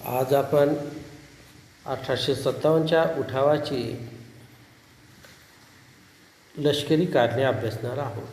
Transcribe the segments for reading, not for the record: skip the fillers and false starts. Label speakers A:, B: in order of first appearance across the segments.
A: आज आपण 1857च्या उठावाची लष्करी कारणे अभ्यासणार आहोत.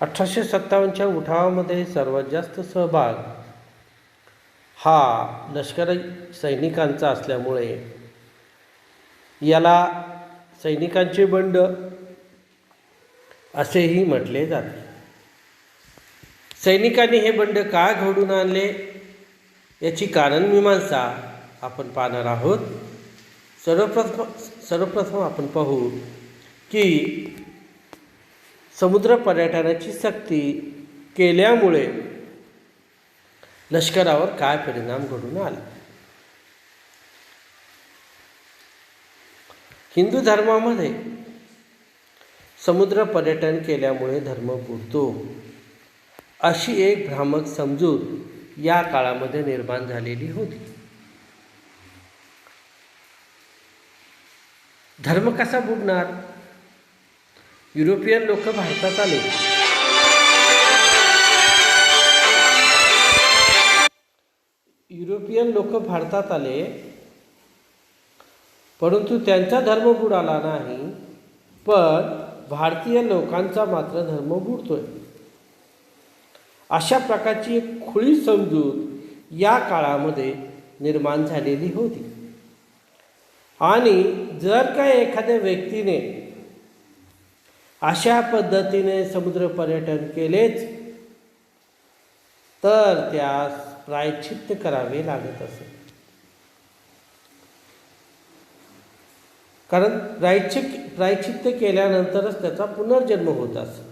A: 1857च्या उठावामध्ये सर्वात जास्त सहभाग हा लष्करी सैनिकांचा असल्यामुळे याला सैनिकांचे बंड असेही म्हटले जाते. सैनिकांनी हे बंड का घडवून आणले याची कारणमीमांसा आपण पाहणार आहोत. सर्वप्रथम आपण पाहू की समुद्र पर्यटनाची सक्ती केल्यामुळे लष्करावर काय परिणाम घडून आला. हिंदू धर्मामध्ये समुद्र पर्यटन केल्यामुळे धर्म बुडतो अशी एक भ्रामक समजूत या काळामध्ये निर्माण झालेली होती. धर्म कसा बुडणार? युरोपियन लोक भारतात आले. परंतु त्यांचा धर्म बुडाला नाही, पण भारतीय लोकांचा मात्र धर्म बुडतोय. अशा प्रकारची एक खुळी समजूत या काळामध्ये निर्माण झालेली होती. आणि जर का एखाद्या व्यक्तीने अशा पद्धतीने समुद्र पर्यटन केलेच तर त्यास प्रायश्चित्त करावे लागत असे. कारण प्रायश्चित्त केल्यानंतरच त्याचा पुनर्जन्म होत असे.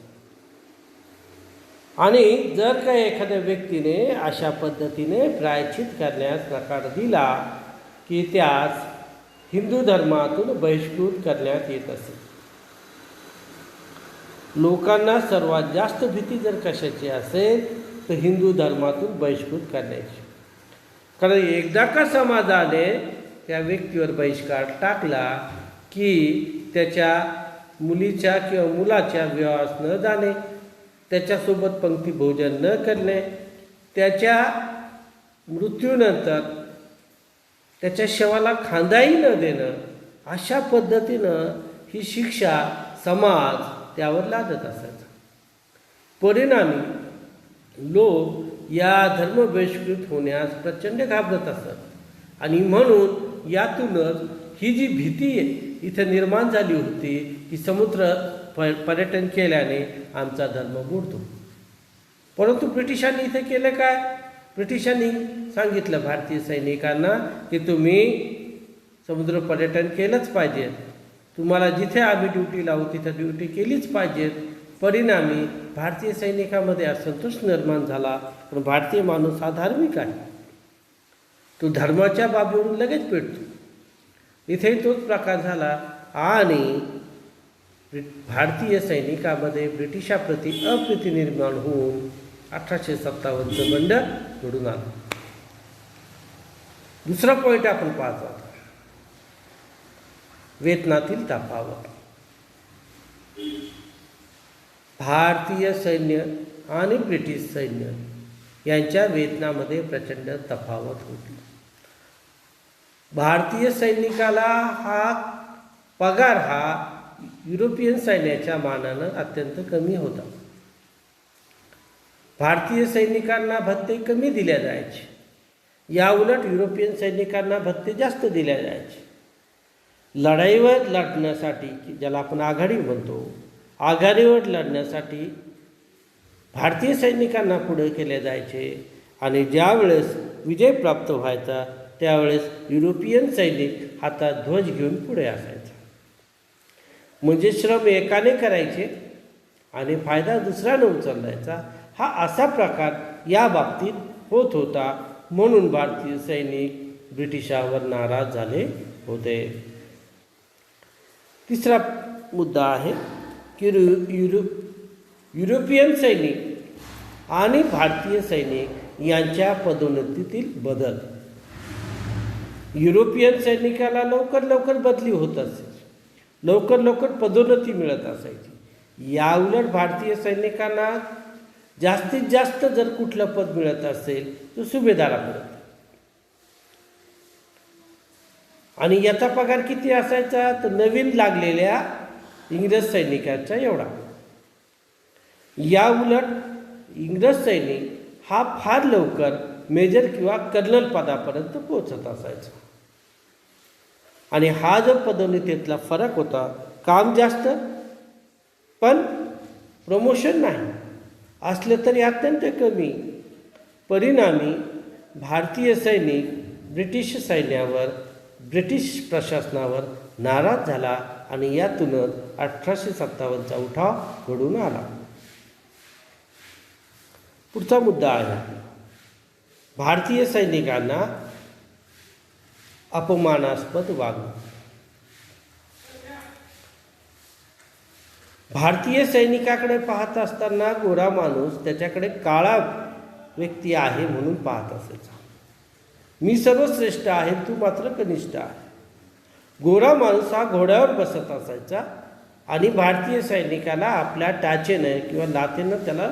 A: आणि जर का एखाद्या व्यक्तीने अशा पद्धतीने प्रायश्चित करण्यास नकार दिला की त्यास हिंदू धर्मातून बहिष्कृत करण्यात येत असे. लोकांना सर्वात जास्त भीती जर कशाची असेल तर हिंदू धर्मातून बहिष्कृत करण्याची. कारण एकदा का समाजाने त्या व्यक्तीवर बहिष्कार टाकला की त्याच्या मुलीच्या किंवा मुलाच्या विवाहास न जाणे, त्याच्यासोबत पंक्ती भोजन न करणे, त्याच्या मृत्यूनंतर त्याच्या शवाला खांदाही न देणं, अशा पद्धतीनं ही शिक्षा समाज त्यावर लादत असायचा. परिणामी लोक या धर्म बहिष्कृत होण्यास प्रचंड घाबरत असत. आणि म्हणून यातूनच ही जी भीती इथं निर्माण झाली होती की समुद्र पर्यटन केल्याने आमचा धर्म बुडतो. परंतु ब्रिटिशांनी इथे केलं काय? ब्रिटिशांनी सांगितलं भारतीय सैनिकांना की तुम्ही समुद्र पर्यटन केलंच पाहिजे, तुम्हाला जिथे आम्ही ड्युटी लावू तिथे ड्युटी केलीच पाहिजे. परिणामी भारतीय सैनिकामध्ये असंतोष निर्माण झाला. पण भारतीय माणूस हा धार्मिक आहे, तो धर्माच्या बाबीवरून लगेच पेटतो. इथेही तोच प्रकार झाला आणि भारतीय सैनिकामध्ये ब्रिटिशाप्रती अप्रीती निर्माण होऊन 1857चं बंड घडून आलं. दुसरा पॉईंट आपण पाहतो आता, वेतनातील तफावत. भारतीय सैन्य आणि ब्रिटिश सैन्य यांच्या वेतनामध्ये प्रचंड तफावत होती. भारतीय सैनिकाला हा पगार हा युरोपियन सैन्याच्या मानानं अत्यंत कमी होता. भारतीय सैनिकांना भत्ते कमी दिल्या जायचे, याउलट युरोपियन सैनिकांना भत्ते जास्त दिल्या जायचे. लढाईवर लढण्यासाठी, ज्याला आपण आघाडी म्हणतो, आघाडीवर लढण्यासाठी भारतीय सैनिकांना पुढे केले जायचे. आणि ज्यावेळेस विजय प्राप्त व्हायचा त्यावेळेस युरोपियन सैनिक हातात ध्वज घेऊन पुढे असायचा. म्हणजे श्रम एकाने करायचे आणि फायदा दुसऱ्याने उचलायचा. हा असा प्रकार या बाबतीत होत होता. म्हणून भारतीय सैनिक ब्रिटिशावर नाराज झाले होते. तिसरा मुद्दा आहे की युरोपियन सैनिक आणि भारतीय सैनिक यांच्या पदोन्नतीतील बदल. युरोपियन सैनिकाला लवकर बदली होत असे, लवकर पदोन्नती मिळत असायची. याउलट भारतीय सैनिकांना जास्तीत जास्त जर कुठलं पद मिळत असेल तर सुभेदारापर्यंत. आणि याचा पगार किती असायचा तर नवीन लागलेल्या इंग्रज सैनिकांचा एवढा. या उलट इंग्रज सैनिक हा फार लवकर मेजर किंवा कर्नल पदापर्यंत पोहोचत असायचा. आणि हा जो पदोन्नतीतला फरक होता, काम जास्त पण प्रमोशन नाही असलं तरी अत्यंत कमी. परिणामी भारतीय सैनिक ब्रिटिश सैन्यावर, ब्रिटिश प्रशासनावर नाराज झाला आणि यातूनच 1857चा उठाव घडून आला. पुढचा मुद्दा आहे भारतीय सैनिकांना अपमानास्पद वागणूक. भारतीय सैनिकाकडे पाहत असताना गोरा माणूस त्याच्याकडे काळा व्यक्ती आहे म्हणून पाहत असायचा. मी सर्वश्रेष्ठ आहे, तू मात्र कनिष्ठ आहे. गोरा माणूस हा घोड्यावर बसत असायचा आणि भारतीय सैनिकाला आपल्या टाचेने किंवा लाथेनं त्याला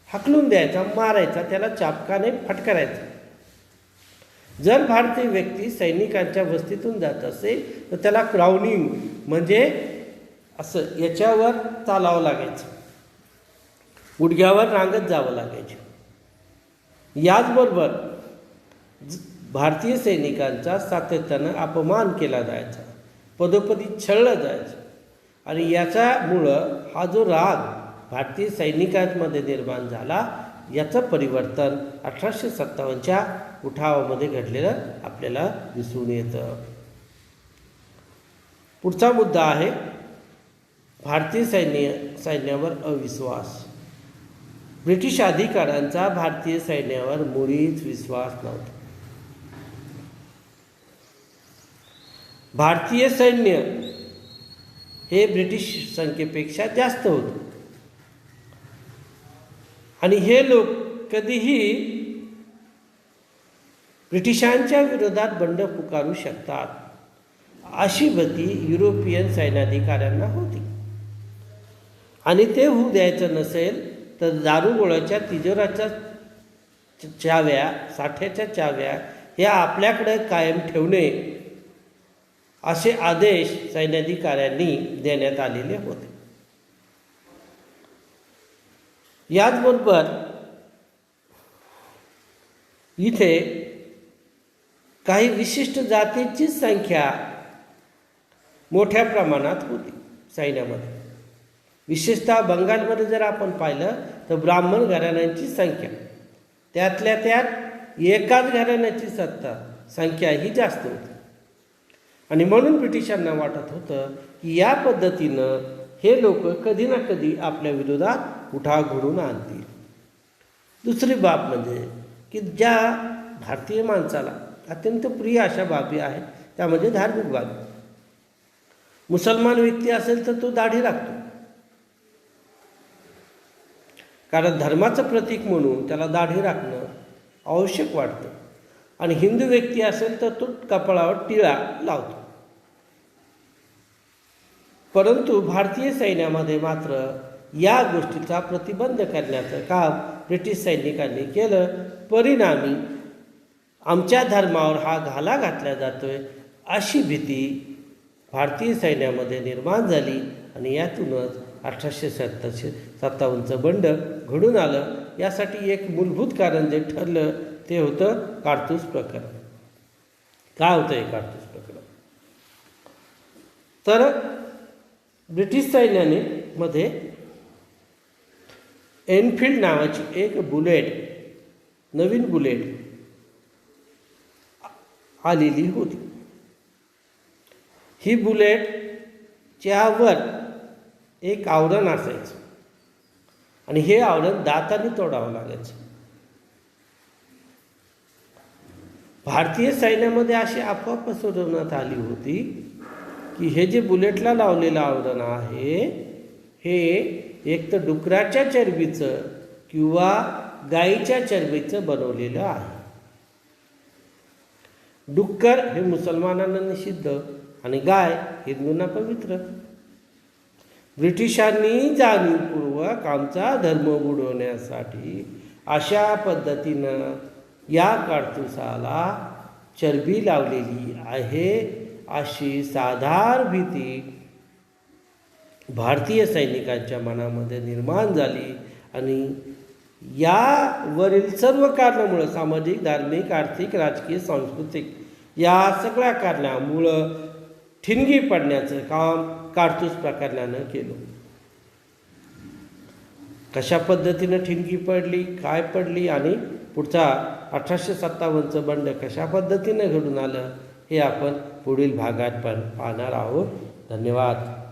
A: हकलून द्यायचा, मारायचा, त्याला चापकाने फटकारायचा. जर भारतीय व्यक्ती सैनिकांच्या वस्तीतून जात असेल तर त्याला क्राउनिंग म्हणजे असं याच्यावर चालावं लागायचं, गुडघ्यावर रांगत जावं लागायचं. याचबरोबर भारतीय सैनिकांचा सातत्यानं अपमान केला जायचा, पदोपदी छळलं जायचं. आणि याच्यामुळं हा जो राग भारतीय सैनिकांमध्ये निर्माण झाला याचं परिवर्तन 1857च्या उठावामध्ये घडलेलं आपल्याला दिसून येतं. पुढचा मुद्दा आहे भारतीय सैन्यावर अविश्वास. ब्रिटिश अधिकाऱ्यांचा भारतीय सैन्यावर मुळीच विश्वास नव्हता. भारतीय सैन्य हे ब्रिटिश संख्येपेक्षा जास्त होते आणि हे लोक कधीही ब्रिटिशांच्या विरोधात बंड पुकारू शकतात अशी भीती युरोपियन सैन्याधिकाऱ्यांना होती. आणि ते होऊ द्यायचं नसेल तर दारुगोळ्याच्या तिजोऱ्याच्या चाव्या, साठ्याच्या चाव्या ह्या आपल्याकडे कायम ठेवणे असे आदेश सैन्याधिकाऱ्यांनी देण्यात आलेले होते. याचबरोबर इथे काही विशिष्ट जातींची संख्या मोठ्या प्रमाणात होती सैन्यामध्ये. विशेषतः बंगालमध्ये जर आपण पाहिलं तर ब्राह्मण घराण्यांची संख्या, त्यातल्या त्यात एकाच घराण्याची संख्या ही जास्त होती. आणि म्हणून ब्रिटिशांना वाटत होतं की या पद्धतीनं हे लोक कधी ना कधी आपल्या विरोधात उठाव घडवून आणतील. दुसरी बाब म्हणजे की ज्या भारतीय माणसाला अत्यंत प्रिय अशा बाबी आहेत त्यामध्ये धार्मिक बाबी. मुसलमान व्यक्ती असेल तर तो दाढी राखतो, कारण धर्माचं प्रतीक म्हणून त्याला दाढी राखणं आवश्यक वाटतं. आणि हिंदू व्यक्ती असेल तर तो कपाळावर टिळा लावतो. परंतु भारतीय सैन्यामध्ये मात्र या गोष्टीचा प्रतिबंध करण्याचं काम ब्रिटिश सैनिकांनी केलं. परिणामी आमच्या धर्मावर हा घाला घातला जातोय अशी भीती भारतीय सैन्यामध्ये निर्माण झाली आणि यातूनच 1857चं बंड घडून आलं. यासाठी एक मूलभूत कारण जे ठरलं ते होतं कारतूस प्रकरण. काय होतं हे कारतूस प्रकरण? तर ब्रिटिश सैन्याने मध्ये एनफिल्ड नावाची एक नवीन बुलेट आलेली होती. ही बुलेटच्या वर एक आवरण असायचं आणि हे आवरण दाताने तोडावं लागायचं. भारतीय सैन्यामध्ये अशी अफवा पसरवण्यात आली होती की हे जे बुलेटला लावलेलं आवरण आहे हे एक तर डुकराच्या चरबीचं किंवा गाईच्या चरबीचं बनवलेलं आहे. डुक्कर हे मुसलमानांना निषिद्ध आणि गाय हिंदूंना पवित्र. ब्रिटिशांनी जाणीवपूर्वक आमचा धर्म बुडवण्यासाठी अशा पद्धतीनं या कारतुसाला चरबी लावलेली आहे अशी साधार भीती भारतीय सैनिकांच्या मनामध्ये निर्माण झाली आणि यावरील सर्व कारणामुळं सामाजिक, धार्मिक, आर्थिक, राजकीय, सांस्कृतिक या सगळ्या कारणामुळं ठिणगी पडण्याचं काम कारतूस प्रकरणानं केलं. कशा पद्धतीनं ठिणगी पडली, काय पडली आणि पुढचा 1857चं बंड कशा पद्धतीनं घडून आलं हे आपण पुढील भागात पण पाहणार आहोत. धन्यवाद.